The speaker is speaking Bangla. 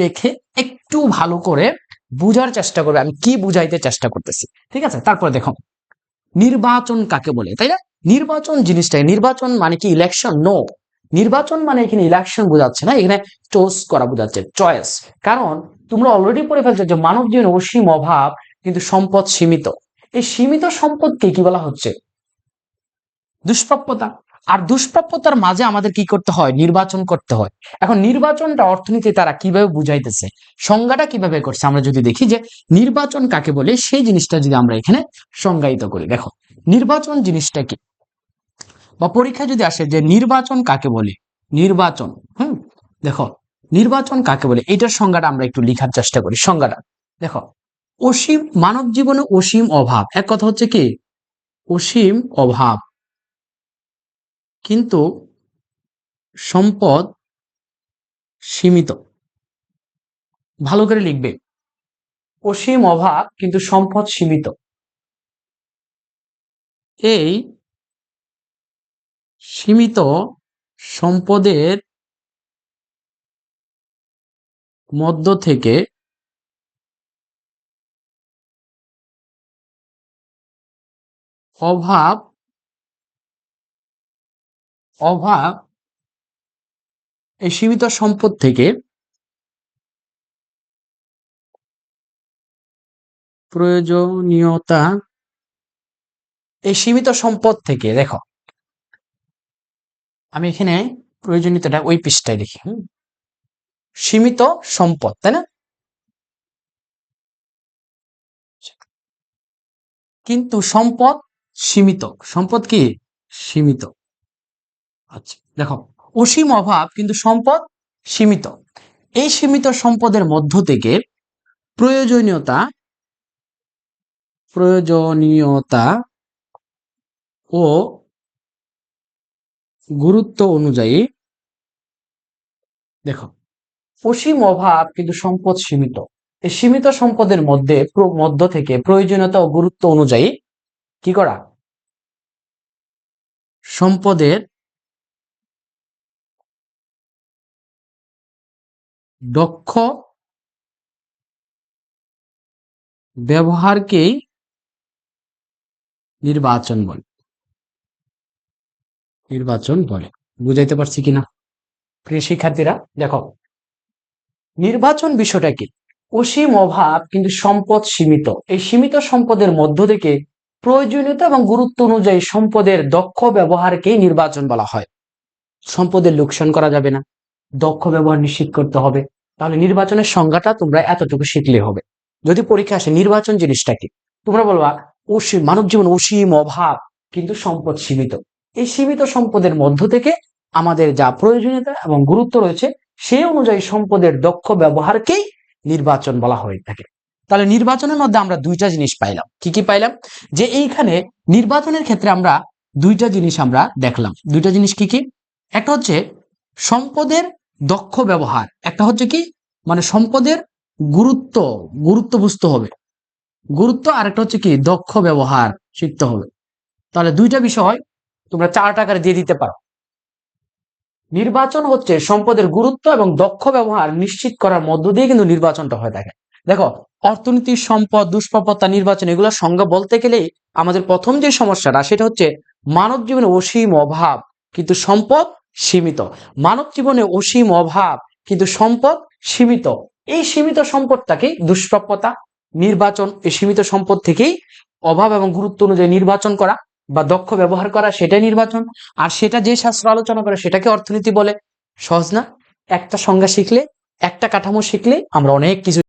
দেখে একটু ভালো করে বুঝার চেষ্টা করবে আমি কি বুঝাইতে চেষ্টা করতেছি, ঠিক আছে? তারপরে দেখো নির্বাচন কাকে বলে, তাই না? নির্বাচন জিনিসটাই, নির্বাচন মানে কি ইলেকশন? নো, নির্বাচন মানে এখানে ইলেকশন বোঝাচ্ছে না, এখানে চয়েস করা বোঝাচ্ছে, চয়েস। কারণ তোমরা অলরেডি পড়ে ফেলছো যে মানব জীবনে অসীম অভাব কিন্তু সম্পদ সীমিত। এই সীমিত সম্পদকে কি বলা হচ্ছে? দুষ্প্রাপ্যতা। আর দুষ্প্রাপ্যতার মাঝে আমাদের কি করতে হয়? নির্বাচন করতে হয়। এখন নির্বাচনটা অর্থনীতি তারা কিভাবে বুঝাইতেছে, সংজ্ঞাটা কিভাবে করছে, আমরা যদি দেখি যে নির্বাচন কাকে বলে সেই জিনিসটা যদি আমরা এখানে সংজ্ঞায়িত করি। দেখো নির্বাচন জিনিসটা কি, বা পরীক্ষায় যদি আসে যে নির্বাচন কাকে বলে, নির্বাচন, দেখো নির্বাচন কাকে বলে এটার সংজ্ঞাটা আমরা একটু লিখার চেষ্টা করি। সংজ্ঞাটা দেখো, অসীম, মানব জীবনে অসীম অভাব, এক কথা হচ্ছে কি অসীম অভাব কিন্তু সম্পদ সীমিত। ভালো করে লিখবে, অসীম অভাব কিন্তু সম্পদ সীমিত। এই সীমিত সম্পদের মধ্য থেকে অভাব অভাব এই সীমিত সম্পদ থেকে প্রয়োজনীয়তা, এই সীমিত সম্পদ থেকে, দেখো আমি এখানে প্রয়োজনীয়তাটা ওই পৃষ্ঠায় লিখি, সীমিত সম্পদ, তাই না? কিন্তু সম্পদ সীমিত, সম্পদ কি সীমিত। আচ্ছা দেখো, অসীম অভাব কিন্তু সম্পদ সীমিত। এই সীমিত সম্পদের মধ্য থেকে প্রয়োজনীয়তা প্রয়োজনীয়তা ও গুরুত্ব অনুযায়ী, দেখো অসীম অভাব কিন্তু সম্পদ সীমিত, এই সীমিত সম্পদের মধ্য থেকে প্রয়োজনীয়তা ও গুরুত্ব অনুযায়ী কি করা, সম্পদের দক্ষ ব্যবহারকেই নির্বাচন বলে, নির্বাচন বলে। বুঝাইতে পারছি কিনা প্রিয় শিক্ষার্থীরা? দেখো নির্বাচন বিষয়টা কি, অসীম অভাব কিন্তু সম্পদ সীমিত, এই সীমিত সম্পদের মধ্য থেকে প্রয়োজনীয়তা এবং গুরুত্ব অনুযায়ী সম্পদের দক্ষ ব্যবহারকেই নির্বাচন বলা হয়। সম্পদের লোকসান করা যাবে না, দক্ষ ব্যবহার নিশ্চিত করতে হবে। তাহলে নির্বাচনের সংজ্ঞাটা তোমরা এতটুকু শিখলে হবে। যদি পরীক্ষা আসে নির্বাচন জিনিসটা কি, তোমরা বলবা অসীম, মানব জীবন অসীম অভাব কিন্তু সম্পদ সীমিত, এই সীমিত সম্পদের মধ্য থেকে আমাদের যা প্রয়োজনীয়তা এবং গুরুত্ব রয়েছে সেই অনুযায়ী সম্পদের দক্ষ ব্যবহারকেই নির্বাচন বলা হয়ে থাকে। তাহলে নির্বাচনের মধ্যে আমরা দুইটা জিনিস পাইলাম, কি কি পাইলাম? যে এইখানে নির্বাচনের ক্ষেত্রে আমরা দুইটা জিনিস আমরা দেখলাম। দুইটা জিনিস কি কি? একটা হচ্ছে সম্পদের দক্ষ ব্যবহার, একটা হচ্ছে কি মানে সম্পদের গুরুত্ব, গুরুত্ব বুঝতে হবে, গুরুত্ব, আর একটা হচ্ছে কি দক্ষ ব্যবহার শিখতে হবে। তাহলে দুইটা বিষয় তোমরা 4 টাকার দিয়ে দিতে পারো। নির্বাচন হচ্ছে সম্পদের গুরুত্ব এবং দক্ষ ব্যবহার নিশ্চিত করার মধ্য দিয়ে কিন্তু নির্বাচনটা হয়ে থাকে। দেখো অর্থনীতি, সম্পদ, দুষ্প্রাপ্যতা, নির্বাচন এগুলোর সংজ্ঞা বলতে গেলেই আমাদের প্রথম যে সমস্যাটা সেটা হচ্ছে মানব জীবনে অসীম অভাব কিন্তু সম্পদ সীমিত। মানব জীবনে অসীম অভাব কিন্তু সম্পদ সীমিত, এই সীমিত সম্পদটাকেই দুষ্প্রাপ্যতা, নির্বাচন, এই সীমিত সম্পদ থেকেই অভাব এবং গুরুত্ব অনুযায়ী নির্বাচন করা বা দক্ষ ব্যবহার করা, সেটাই নির্বাচন। আর সেটা যে শাস্ত্র আলোচনা করে সেটাকে অর্থনীতি বলে। সহজ না? একটা সংজ্ঞা শিখলে, একটা কাঠামো শিখলে আমরা অনেক কিছু